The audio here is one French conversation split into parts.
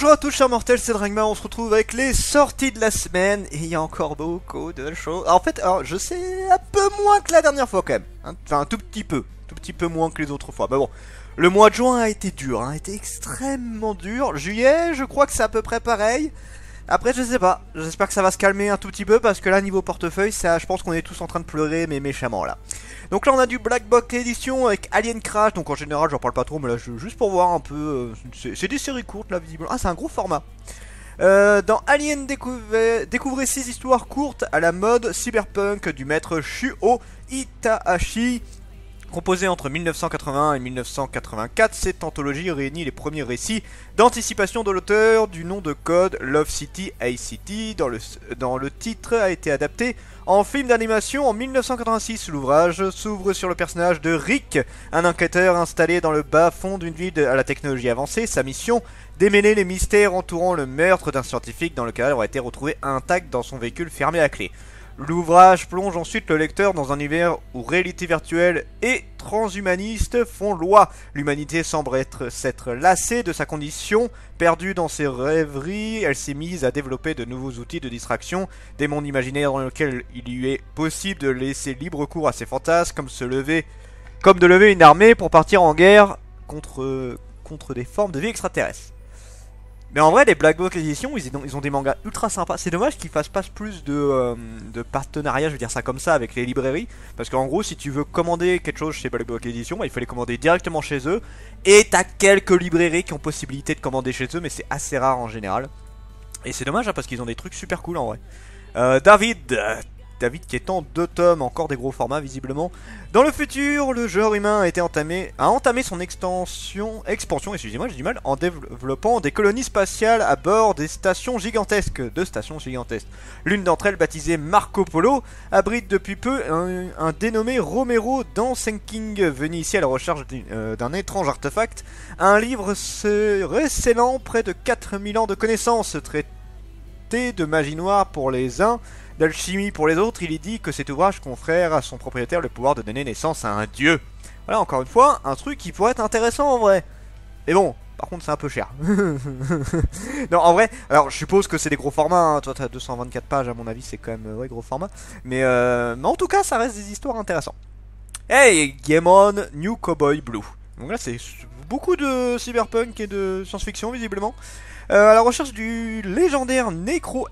Bonjour à tous chers mortels, c'est Dragma, on se retrouve avec les sorties de la semaine et il y a encore beaucoup de choses. En fait, je sais un peu moins que la dernière fois quand même, hein. Enfin un tout petit peu moins que les autres fois. Mais bon, le mois de juin a été dur, hein, a été extrêmement dur. Juillet, je crois que c'est à peu près pareil. Après, je sais pas, j'espère que ça va se calmer un tout petit peu parce que là, niveau portefeuille, ça, je pense qu'on est tous en train de pleurer, mais méchamment là. Donc là, on a du Black Box Edition avec Alien Crash, donc en général, j'en parle pas trop, mais là, juste pour voir un peu, c'est des séries courtes là, visiblement. Ah, c'est un gros format. Dans Alien, découvrez 6 histoires courtes à la mode cyberpunk du maître Shuo Itahashi. Composée entre 1981 et 1984, cette anthologie réunit les premiers récits d'anticipation de l'auteur du nom de code Love City ACT. Dans le titre a été adapté en film d'animation en 1986. L'ouvrage s'ouvre sur le personnage de Rick, un enquêteur installé dans le bas-fond d'une ville à la technologie avancée. Sa mission, démêler les mystères entourant le meurtre d'un scientifique dans le cadavre aurait été retrouvé intact dans son véhicule fermé à clé. L'ouvrage plonge ensuite le lecteur dans un univers où réalité virtuelle et transhumaniste font loi. L'humanité semble s'être lassée de sa condition, perdue dans ses rêveries. Elle s'est mise à développer de nouveaux outils de distraction, des mondes imaginaires dans lesquels il lui est possible de laisser libre cours à ses fantasmes, comme de lever une armée pour partir en guerre contre des formes de vie extraterrestres. Mais en vrai, les Black Box Edition, ils ont des mangas ultra sympas. C'est dommage qu'ils fassent pas plus de partenariat, je veux dire ça comme ça, avec les librairies. Parce qu'en gros, si tu veux commander quelque chose chez Black Box Edition, bah, il faut les commander directement chez eux. Et t'as quelques librairies qui ont possibilité de commander chez eux, mais c'est assez rare en général. Et c'est dommage hein, parce qu'ils ont des trucs super cool en vrai. David qui est en 2 tomes, encore des gros formats visiblement. Dans le futur, le genre humain a entamé son expansion, excusez-moi j'ai du mal, en développant des colonies spatiales à bord des stations gigantesques, L'une d'entre elles, baptisée Marco Polo, abrite depuis peu un dénommé Romero Dansenking, venu ici à la recherche d'un étrange artefact. Un livre se recélant près de 4000 ans de connaissances, traité de magie noire pour les uns, d'alchimie pour les autres. Il est dit que cet ouvrage confère à son propriétaire le pouvoir de donner naissance à un dieu. Voilà, encore une fois, un truc qui pourrait être intéressant en vrai. Et bon, par contre c'est un peu cher. Non, en vrai, alors je suppose que c'est des gros formats, hein. Toi t'as 224 pages à mon avis, c'est quand même, ouais, gros format. Mais en tout cas, ça reste des histoires intéressantes. Hey, Game On, New Cowboy Blue. Donc là c'est beaucoup de cyberpunk et de science-fiction visiblement. À la recherche du légendaire Necroid,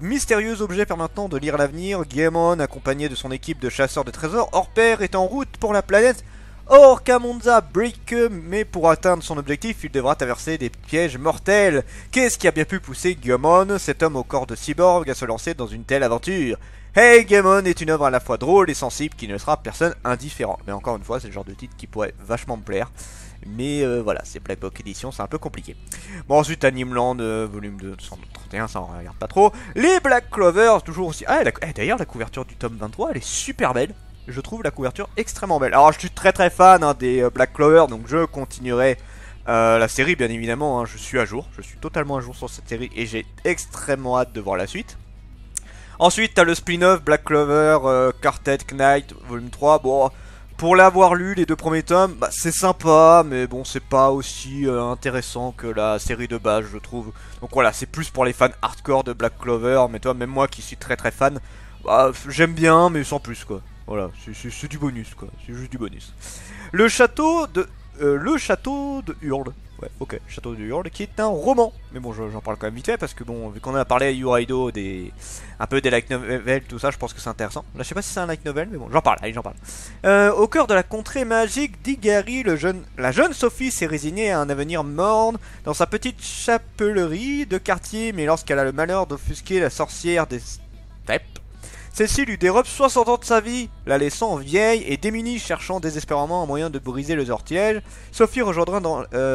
mystérieux objet permettant de lire l'avenir, Gaemon, accompagné de son équipe de chasseurs de trésors hors pair, est en route pour la planète Orcamonza Break, mais pour atteindre son objectif, il devra traverser des pièges mortels. Qu'est-ce qui a bien pu pousser Gaemon, cet homme au corps de cyborg, à se lancer dans une telle aventure? Hey, Gaemon est une œuvre à la fois drôle et sensible qui ne laissera personne indifférent. Mais encore une fois, c'est le genre de titre qui pourrait vachement me plaire. Mais voilà, c'est Black Box Edition, c'est un peu compliqué. Bon, ensuite Animeland, volume 231, ça on regarde pas trop. Les Black Clovers, toujours aussi... Ah, d'ailleurs, la couverture du tome 23, elle est super belle. Je trouve la couverture extrêmement belle. Alors, je suis très fan hein, des Black Clovers, donc je continuerai la série, bien évidemment. Hein, je suis à jour, je suis totalement à jour sur cette série et j'ai extrêmement hâte de voir la suite. Ensuite, t'as le spin-off Black Clover, Quartet Knight, volume 3, bon... Pour l'avoir lu, les 2 premiers tomes, bah, c'est sympa, mais bon, c'est pas aussi intéressant que la série de base, je trouve. Donc voilà, c'est plus pour les fans hardcore de Black Clover, mais toi, même moi qui suis très fan, bah, j'aime bien, mais sans plus, quoi. Voilà, c'est du bonus, quoi. C'est juste du bonus. Le château de Hurle. Ouais, ok, Château de Hurle, qui est un roman. Mais bon, j'en parle quand même vite fait, parce que bon, vu qu'on a parlé à Yuraido, un peu des light novels, tout ça, je pense que c'est intéressant. Là, je sais pas si c'est un light novel, mais bon, j'en parle, allez, j'en parle. Au cœur de la contrée magique d'Igari, la jeune Sophie s'est résignée à un avenir morne dans sa petite chapellerie de quartier, mais lorsqu'elle a le malheur d'offusquer la sorcière des steppes, celle-ci lui dérobe 60 ans de sa vie, la laissant vieille et démunie, cherchant désespérément un moyen de briser le sortilège. Sophie rejoindra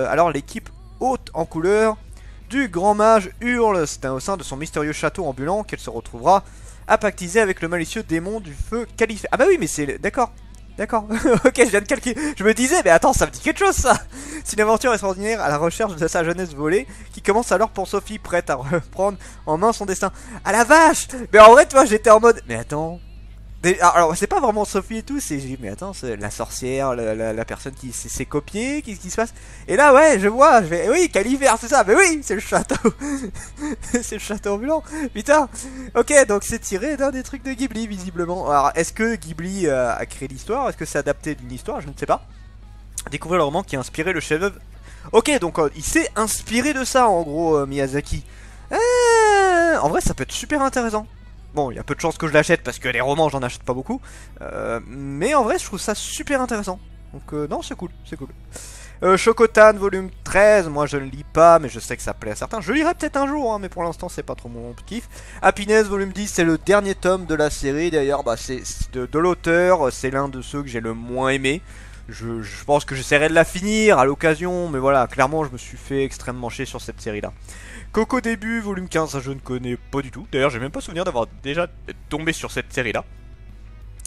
alors l'équipe haute en couleur du grand mage Hurle. C'est au sein de son mystérieux château ambulant qu'elle se retrouvera à pactiser avec le malicieux démon du feu Califé. Ah bah oui, mais c'est... D'accord. Ok, je viens de calculer. Je me disais, mais attends, ça me dit quelque chose ça. C'est une aventure extraordinaire à la recherche de sa jeunesse volée qui commence alors pour Sophie, prête à reprendre en main son destin. Ah la vache. Mais en vrai, toi, j'étais en mode... Mais attends... Alors, c'est pas vraiment Sophie et tout, c'est. Mais attends, c'est la sorcière, la personne qui s'est copiée, qu'est-ce qui se passe? Et là, ouais, je vois, je vais. Oui, Caliver, c'est ça, mais oui, c'est le château. C'est le château ambulant, putain. Ok, donc c'est tiré d'un des trucs de Ghibli, visiblement. Alors, est-ce que Ghibli a créé l'histoire? Est-ce que c'est adapté d'une histoire? Je ne sais pas. Découvrir le roman qui a inspiré le chef-d'œuvre. Ok, donc il s'est inspiré de ça, en gros, Miyazaki. En vrai, ça peut être super intéressant. Bon, il y a peu de chances que je l'achète parce que les romans, j'en achète pas beaucoup. Mais en vrai, je trouve ça super intéressant. Donc, non, c'est cool, c'est cool. Chocotan, volume 13. Moi, je ne lis pas, mais je sais que ça plaît à certains. Je lirai peut-être un jour, hein, mais pour l'instant, c'est pas trop mon kiff. Happiness, volume 10, c'est le dernier tome de la série. D'ailleurs, bah, c'est de l'auteur. C'est l'un de ceux que j'ai le moins aimé. Je pense que j'essaierai de la finir à l'occasion, mais voilà, clairement, je me suis fait extrêmement chier sur cette série-là. Coco Début, volume 15, ça je ne connais pas du tout. D'ailleurs, j'ai même pas souvenir d'avoir déjà tombé sur cette série-là.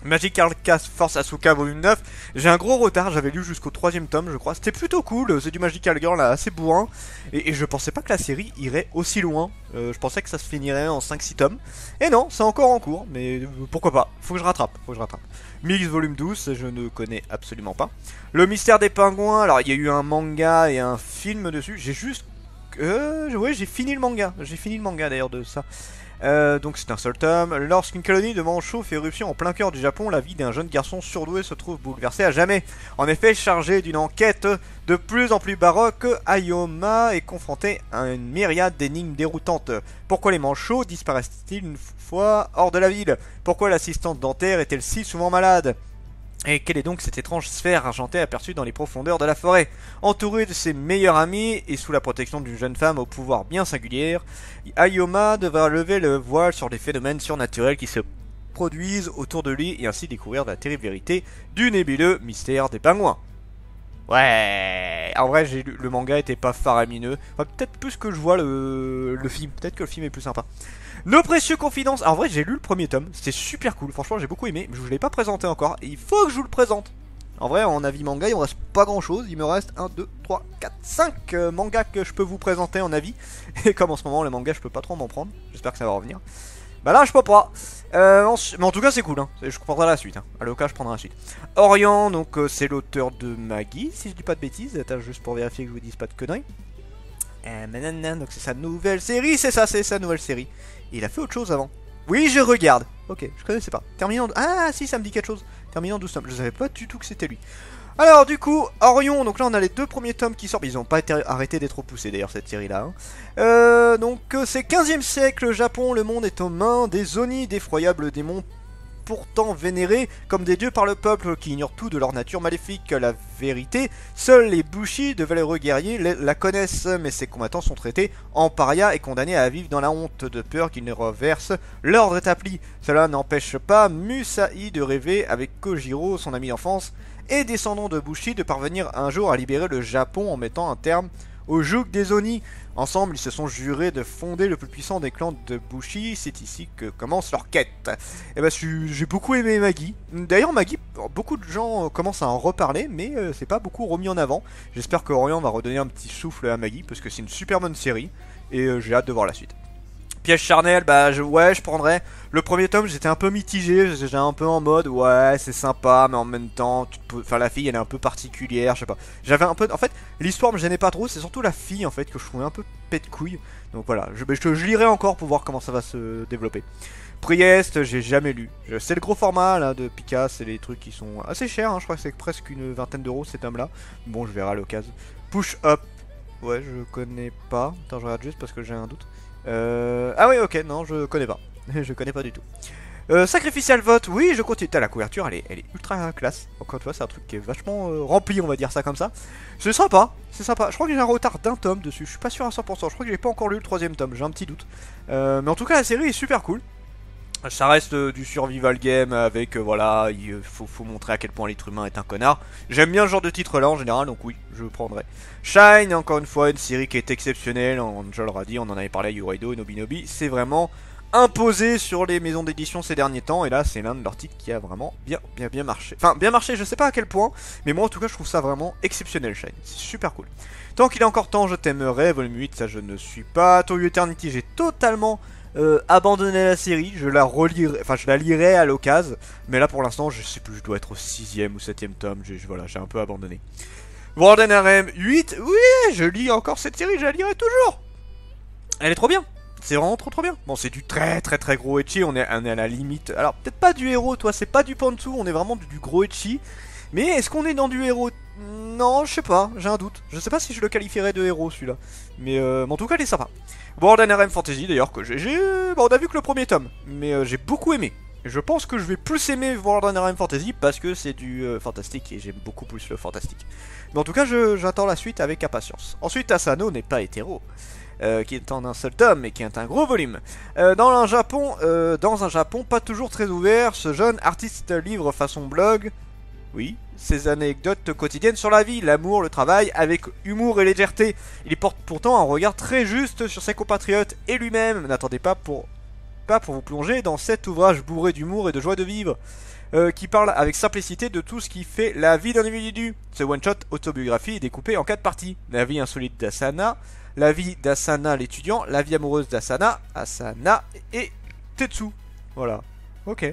Magical Cast Force Asuka, volume 9. J'ai un gros retard, j'avais lu jusqu'au 3ème tome, je crois. C'était plutôt cool, c'est du Magical Girl là, assez bourrin. Et je pensais pas que la série irait aussi loin. Je pensais que ça se finirait en 5-6 tomes. Et non, c'est encore en cours, mais pourquoi pas. Faut que je rattrape, Mix volume 12, je ne connais absolument pas. Le mystère des pingouins, alors il y a eu un manga et un film dessus. J'ai juste... ouais, j'ai fini le manga. J'ai fini le manga d'ailleurs de ça. Donc c'est un seul tome. Lorsqu'une colonie de manchots fait éruption en plein cœur du Japon, la vie d'un jeune garçon surdoué se trouve bouleversée à jamais. En effet, chargé d'une enquête de plus en plus baroque, Ayoma est confronté à une myriade d'énigmes déroutantes. Pourquoi les manchots disparaissent-ils une fois hors de la ville? Pourquoi l'assistante dentaire est-elle si souvent malade? Et quelle est donc cette étrange sphère argentée aperçue dans les profondeurs de la forêt? Entouré de ses meilleurs amis et sous la protection d'une jeune femme au pouvoir bien singulier, Ayoma devra lever le voile sur les phénomènes surnaturels qui se produisent autour de lui et ainsi découvrir la terrible vérité du nébuleux mystère des pingouins. Ouais, en vrai, le manga était pas faramineux. Enfin, peut-être plus que je vois le film. Peut-être que le film est plus sympa. Nos précieux confidences. Alors, en vrai, j'ai lu le premier tome. C'était super cool. Franchement, j'ai beaucoup aimé. Mais je vous l'ai pas présenté encore. Et il faut que je vous le présente. En vrai, en avis manga, il me reste pas grand chose. Il me reste 1, 2, 3, 4, 5 mangas que je peux vous présenter en avis. Et comme en ce moment, les mangas, je peux pas trop m'en prendre. J'espère que ça va revenir. Bah là, je peux pas. Mais en tout cas, c'est cool. Hein. Je prendrai la suite. Hein. À l'occasion, je prendrai la suite. Orient, donc c'est l'auteur de Maggie, si je dis pas de bêtises. Attends, juste pour vérifier que je vous dise pas de conneries. Donc c'est sa nouvelle série, c'est ça, c'est sa nouvelle série. Et il a fait autre chose avant. Oui, je regarde. Ok, je connaissais pas. Terminant. Ah, si, ça me dit quelque chose. Terminant 12 tomes. Je savais pas du tout que c'était lui. Alors, du coup, Orion. Donc là, on a les 2 premiers tomes qui sortent. Ils ont pas été arrêté d'être repoussés d'ailleurs, cette série-là. Hein. Donc, c'est 15e siècle, Japon. Le monde est aux mains des Oni, d'effroyables démons pourtant vénérés comme des dieux par le peuple qui ignore tout de leur nature maléfique. La vérité, seuls les Bushi, de valeureux guerriers, la connaissent, mais ces combattants sont traités en paria et condamnés à vivre dans la honte de peur qu'ils ne reversent l'ordre établi. Cela n'empêche pas Musashi de rêver avec Kojiro, son ami d'enfance, et descendant de Bushi, de parvenir un jour à libérer le Japon en mettant un terme au joug des Oni. Ensemble, ils se sont jurés de fonder le plus puissant des clans de Bushi. C'est ici que commence leur quête. Et bah, j'ai beaucoup aimé Maggie. D'ailleurs, Maggie, beaucoup de gens commencent à en reparler, mais c'est pas beaucoup remis en avant. J'espère que Orion va redonner un petit souffle à Maggie, parce que c'est une super bonne série, et j'ai hâte de voir la suite. Piège charnel, bah ouais, je prendrais. Le premier tome, j'étais un peu mitigé, j'étais un peu en mode ouais, c'est sympa, mais en même temps, enfin la fille, elle est un peu particulière, je sais pas. J'avais un peu, en fait, l'histoire me gênait pas trop, c'est surtout la fille en fait que je trouvais un peu pète couille. Donc voilà, je lirai encore pour voir comment ça va se développer. Priest, j'ai jamais lu. C'est le gros format là de Pika, c'est les trucs qui sont assez chers, hein, je crois que c'est presque une vingtaine d'euros ces tomes là. Bon, je verrai à l'occasion. Push Up, ouais, je connais pas. Attends, je regarde juste parce que j'ai un doute. Ah oui, ok, non, je connais pas. Je connais pas du tout. Sacrificial Vote, oui, je continue. La couverture, elle est ultra classe. Encore une fois, c'est un truc qui est vachement rempli, on va dire ça comme ça. C'est sympa, c'est sympa. Je crois que j'ai un retard d'un tome dessus. Je suis pas sûr à 100%. Je crois que j'ai pas encore lu le 3ème tome. J'ai un petit doute. Mais en tout cas, la série est super cool. Ça reste du survival game avec, voilà, il faut montrer à quel point l'être humain est un connard. J'aime bien ce genre de titre là en général, donc oui, je prendrai. Shine, encore une fois, une série qui est exceptionnelle, je l'aurais dit, on en avait parlé à Yuraido et Nobinobi, c'est vraiment imposé sur les maisons d'édition ces derniers temps, et là c'est l'un de leurs titres qui a vraiment bien marché. Enfin, bien marché, je sais pas à quel point, mais moi en tout cas je trouve ça vraiment exceptionnel, Shine, c'est super cool. Tant qu'il est encore temps, je t'aimerai, volume 8, ça je ne suis pas. Toyo Eternity, j'ai totalement abandonner la série, je la relirai, enfin je la lirai à l'occasion, mais là pour l'instant je sais plus, je dois être au 6ème ou 7ème tome, voilà, j'ai un peu abandonné. Warden RM 8, oui, je lis encore cette série, je la lirai toujours. Elle est trop bien, c'est vraiment trop bien. Bon, c'est du très gros ecchi, on est à la limite, alors peut-être pas du héros, toi, c'est pas du pantsu, on est vraiment du gros ecchi, mais est-ce qu'on est dans du héros? Non, je sais pas, j'ai un doute. Je sais pas si je le qualifierais de héros celui-là. Mais en tout cas, il est sympa. World RM Fantasy d'ailleurs, que bon, on a vu que le premier tome, mais j'ai beaucoup aimé. Je pense que je vais plus aimer World RM Fantasy parce que c'est du fantastique et j'aime beaucoup plus le fantastique. Mais en tout cas, j'attends la suite avec impatience. Ensuite, Asano n'est pas hétéro. Qui est en un seul tome et qui est un gros volume. Dans un Japon pas toujours très ouvert, ce jeune artiste livre façon blog. Oui, ses anecdotes quotidiennes sur la vie, l'amour, le travail, avec humour et légèreté. Il porte pourtant un regard très juste sur ses compatriotes et lui-même. N'attendez pas pour vous plonger dans cet ouvrage bourré d'humour et de joie de vivre, qui parle avec simplicité de tout ce qui fait la vie d'un individu. Ce one-shot autobiographie est découpé en 4 parties. La vie insolite d'Asana, la vie d'Asana l'étudiant, la vie amoureuse d'Asana, Asana et Tetsu. Voilà, ok.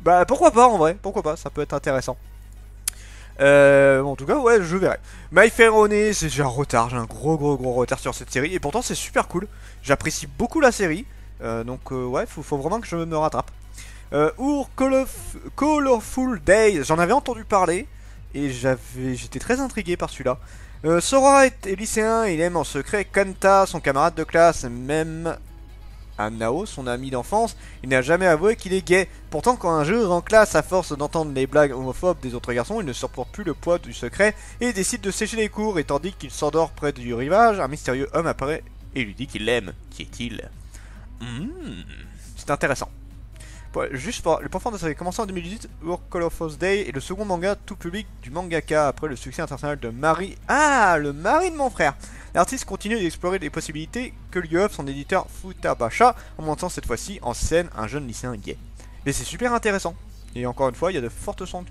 Bah pourquoi pas en vrai, pourquoi pas, ça peut être intéressant. En tout cas, ouais, je verrai. My Fair Honey, j'ai un retard, j'ai un gros retard sur cette série. Et pourtant, c'est super cool. J'apprécie beaucoup la série. Donc, ouais, faut vraiment que je me rattrape. Colorful Days, j'en avais entendu parler. Et j'étais très intrigué par celui-là. Sora est lycéen, il aime en secret Kanta, son camarade de classe, même à Nao, son ami d'enfance. Il n'a jamais avoué qu'il est gay. Pourtant, quand un jour en classe, à force d'entendre les blagues homophobes des autres garçons, il ne supporte plus le poids du secret et décide de sécher les cours. Et tandis qu'il s'endort près du rivage, un mystérieux homme apparaît et lui dit qu'il l'aime. Qui est-il? C'est intéressant. Juste pour le point fort de ça avait commencé en 2018, World Colorful Day est le second manga tout public du mangaka après le succès international de Marie. Ah, le mari de mon frère. L'artiste continue d'explorer les possibilités que lui offre son éditeur Futabasha en montant cette fois-ci en scène un jeune lycéen gay. Mais c'est super intéressant. Et encore une fois, il y a de fortes chances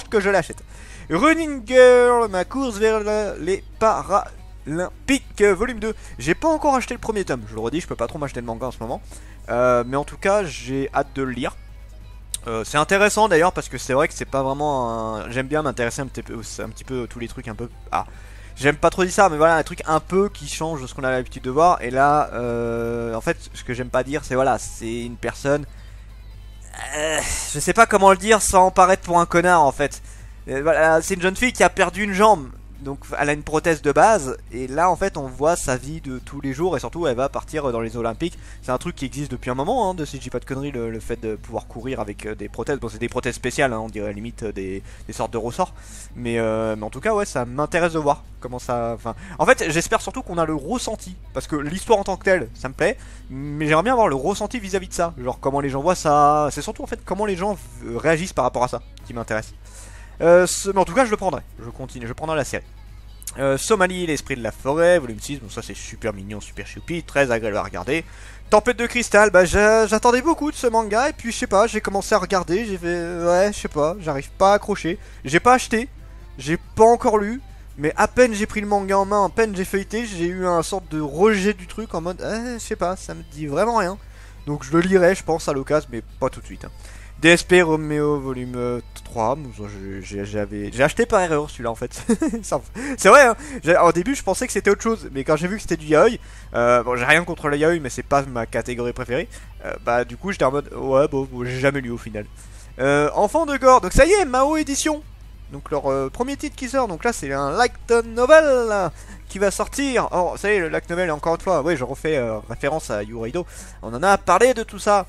que je l'achète. Running Girl, ma course vers les Paralympiques, volume 2. J'ai pas encore acheté le premier tome, je le redis, je peux pas trop m'acheter le manga en ce moment. Mais en tout cas, j'ai hâte de le lire. C'est intéressant d'ailleurs parce que c'est vrai que c'est pas vraiment un... J'aime bien m'intéresser un petit peu tous les trucs un peu... Ah, j'aime pas trop dire ça, mais voilà, un truc un peu qui change de ce qu'on a l'habitude de voir. Et là, en fait, ce que j'aime pas dire, c'est voilà, c'est une personne... je sais pas comment le dire sans paraître pour un connard en fait. Voilà, c'est une jeune fille qui a perdu une jambe. Donc elle a une prothèse de base. Et là en fait on voit sa vie de tous les jours. Et surtout elle va partir dans les Olympiques. C'est un truc qui existe depuis un moment hein, si je dis pas de conneries, le fait de pouvoir courir avec des prothèses. Bon c'est des prothèses spéciales hein, on dirait limite des sortes de ressorts. Mais en tout cas ouais, ça m'intéresse de voir comment ça... Enfin, en fait j'espère surtout qu'on a le ressenti. Parce que l'histoire en tant que telle ça me plaît. Mais j'aimerais bien avoir le ressenti vis-à-vis de ça. Genre comment les gens voient ça. C'est surtout en fait comment les gens réagissent par rapport à ça qui m'intéresse. Mais en tout cas je le prendrai. Je prendrai la série. Somalie, l'esprit de la forêt, volume 6, bon ça c'est super mignon, super choupi, très agréable à regarder. Tempête de cristal, bah j'attendais beaucoup de ce manga et puis je sais pas, j'ai commencé à regarder, j'ai fait ouais je sais pas, j'arrive pas à accrocher. J'ai pas acheté, j'ai pas encore lu, mais à peine j'ai pris le manga en main, à peine j'ai feuilleté, j'ai eu un sorte de rejet du truc en mode je sais pas, ça me dit vraiment rien. Donc je le lirai je pense à l'occasion mais pas tout de suite. Hein. DSP Romeo volume 3, j'ai acheté par erreur celui-là en fait. C'est vrai hein, au début je pensais que c'était autre chose, mais quand j'ai vu que c'était du yaoi, bon j'ai rien contre le yaoi mais c'est pas ma catégorie préférée, bah du coup j'étais en mode ouais bon j'ai jamais lu au final. Enfant de gore, donc ça y est, Mao édition. Donc leur premier titre qui sort, donc là c'est un light novel là, qui va sortir. Oh ça y est, le light novel encore une fois, oui je refais référence à Yuraido, on en a parlé de tout ça.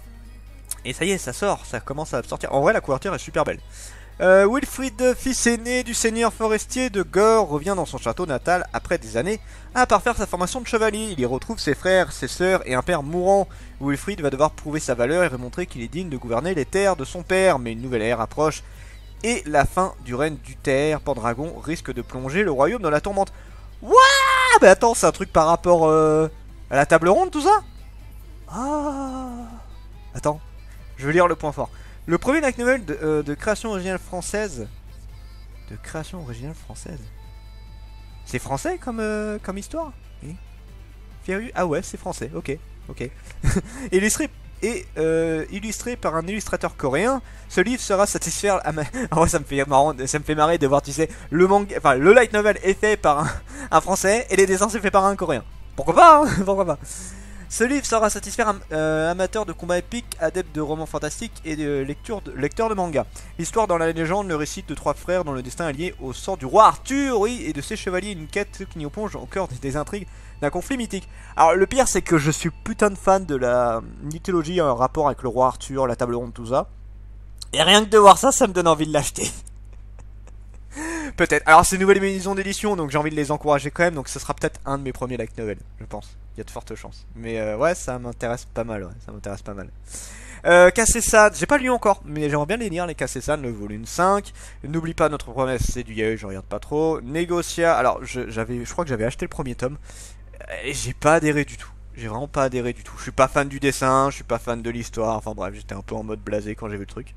Et ça y est, ça sort, ça commence à sortir. En vrai, la couverture est super belle. Wilfrid, fils aîné du seigneur forestier de Gore, revient dans son château natal après des années à parfaire sa formation de chevalier. Il y retrouve ses frères, ses sœurs et un père mourant. Wilfrid va devoir prouver sa valeur et démontrer qu'il est digne de gouverner les terres de son père. Mais une nouvelle ère approche et la fin du règne du Terre Pendragon risque de plonger le royaume dans la tourmente. Wouah! Mais attends, c'est un truc par rapport à la table ronde tout ça? Ah! Attends. Je veux lire le point fort. Le premier light novel de création originale française. De création originale française. C'est français comme histoire? Oui. Ah ouais, c'est français, ok. ok. Illustré illustré par un illustrateur coréen, ce livre sera satisfaire à ma... Ah ouais, ça me fait marrant, ça me fait marrer de voir, tu sais, le manga, enfin le light novel est fait par un français et les dessins sont faits par un coréen. Pourquoi pas, hein. Pourquoi pas. Ce livre saura satisfaire amateurs de combats épiques, adeptes de romans fantastiques et de lecteurs de manga. L'histoire dans la légende le récite de trois frères dont le destin est lié au sort du roi Arthur, oui, et de ses chevaliers, une quête qui nous plonge au cœur des intrigues d'un conflit mythique. Alors le pire c'est que je suis putain de fan de la mythologie en rapport avec le roi Arthur, la table ronde, tout ça. Et rien que de voir ça, ça me donne envie de l'acheter. Peut-être. Alors c'est une nouvelle maison d'édition, donc j'ai envie de les encourager quand même, donc ce sera peut-être un de mes premiers light novels, je pense. Il y a de fortes chances. Mais ouais, ça m'intéresse pas mal, ouais, ça m'intéresse pas mal. Kassesan, j'ai pas lu encore, mais j'aimerais bien les lire, les Kassesan, le volume 5. N'oublie pas notre promesse, c'est du yaoi, je regarde pas trop. Negotia, alors je crois que j'avais acheté le premier tome, et j'ai pas adhéré du tout. J'ai vraiment pas adhéré du tout. Je suis pas fan du dessin, je suis pas fan de l'histoire, enfin bref, j'étais un peu en mode blasé quand j'ai vu le truc.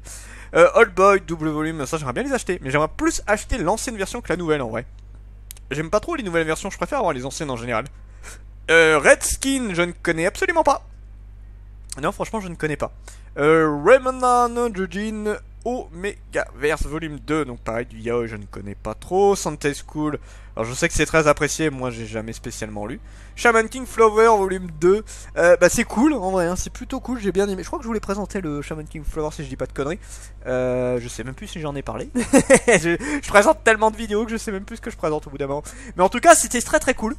Old Boy, double volume, ça j'aimerais bien les acheter, mais j'aimerais plus acheter l'ancienne version que la nouvelle en vrai. J'aime pas trop les nouvelles versions, je préfère avoir les anciennes en général. Redskin, je ne connais absolument pas. Non, franchement, je ne connais pas. Remnant Jujin Omega Verse volume 2, donc pareil, du yaoi, je ne connais pas trop. Santei School, alors je sais que c'est très apprécié, moi j'ai jamais spécialement lu. Shaman King Flower volume 2, bah c'est cool en vrai, hein, c'est plutôt cool, j'ai bien aimé. Je crois que je voulais présenter le Shaman King Flower si je dis pas de conneries. Je sais même plus si j'en ai parlé. je présente tellement de vidéos que je sais même plus ce que je présente au bout d'un moment. Mais en tout cas, c'était très très cool.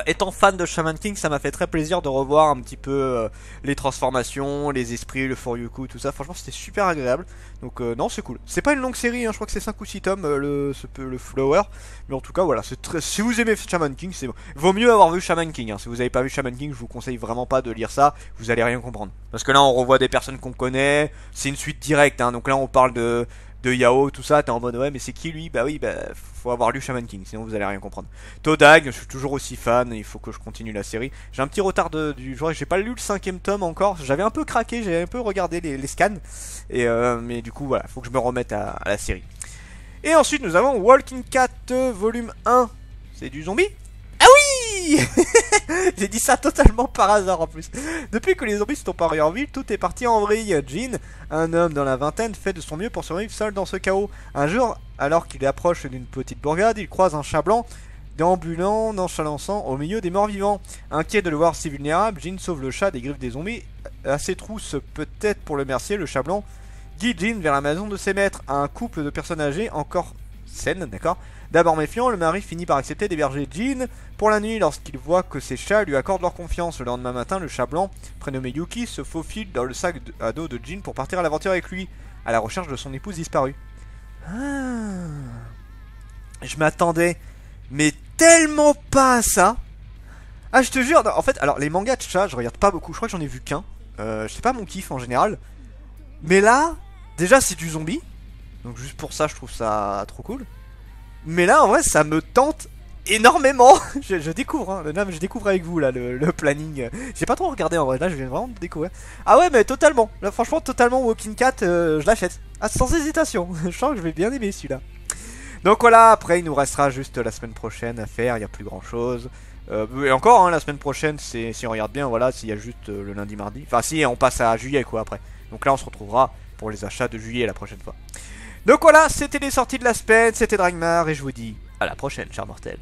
Étant fan de Shaman King, ça m'a fait très plaisir de revoir un petit peu les transformations, les esprits, le Foryoku, tout ça. Franchement, c'était super agréable. Donc non, c'est cool. C'est pas une longue série, hein, je crois que c'est 5 ou 6 tomes, le Flower. Mais en tout cas, voilà, si vous aimez Shaman King, c'est bon. Vaut mieux avoir vu Shaman King, hein. Si vous avez pas vu Shaman King, je vous conseille vraiment pas de lire ça. Vous allez rien comprendre. Parce que là, on revoit des personnes qu'on connaît. C'est une suite directe, hein. Donc là, on parle de Yao, tout ça, t'es en mode ouais mais c'est qui lui? Bah oui, bah faut avoir lu Shaman King, sinon vous allez rien comprendre. Todag, je suis toujours aussi fan, il faut que je continue la série. J'ai un petit retard du genre, j'ai pas lu le 5ème tome encore, j'avais un peu craqué, j'avais un peu regardé les scans, et mais du coup voilà, faut que je me remette à la série. Et ensuite nous avons Walking Cat volume 1, c'est du zombie? Ah oui. J'ai dit ça totalement par hasard en plus. Depuis que les zombies sont parus en ville, tout est parti en vrille. Jean, un homme dans la vingtaine, fait de son mieux pour survivre seul dans ce chaos. Un jour, alors qu'il approche d'une petite bourgade, il croise un chat blanc déambulant, nonchalançant au milieu des morts vivants. Inquiet de le voir si vulnérable, Jean sauve le chat des griffes des zombies. À ses trousses, peut-être pour le remercier, le chat blanc guide Jean vers la maison de ses maîtres. Un couple de personnes âgées encore saines, d'accord. D'abord méfiant, le mari finit par accepter d'héberger Jean pour la nuit lorsqu'il voit que ses chats lui accordent leur confiance. Le lendemain matin, le chat blanc, prénommé Yuki, se faufile dans le sac à dos de Jean pour partir à l'aventure avec lui, à la recherche de son épouse disparue. Ah. Je m'attendais, mais tellement pas à ça. Ah, je te jure, en fait, alors les mangas de chats, je regarde pas beaucoup, je crois que j'en ai vu qu'un. C'est pas mon kiff en général. Mais là, déjà c'est du zombie, donc juste pour ça, je trouve ça trop cool. Mais là, en vrai, ça me tente énormément. je découvre, hein. Là, je découvre avec vous là le planning. J'ai pas trop regardé en vrai. Là, je viens vraiment de découvrir. Ah ouais, mais totalement. Là, franchement, totalement Walking Cat, je l'achète. Ah, sans hésitation. Je sens que je vais bien aimer celui-là. Donc voilà. Après, il nous restera juste la semaine prochaine à faire. Il y a plus grand chose. Et encore, hein, la semaine prochaine, si on regarde bien, voilà, s'il y a juste le lundi, mardi. Enfin, si on passe à juillet quoi après. Donc là, on se retrouvera pour les achats de juillet la prochaine fois. Donc voilà, c'était les sorties de la semaine, c'était Dragmar et je vous dis à la prochaine, chers mortels.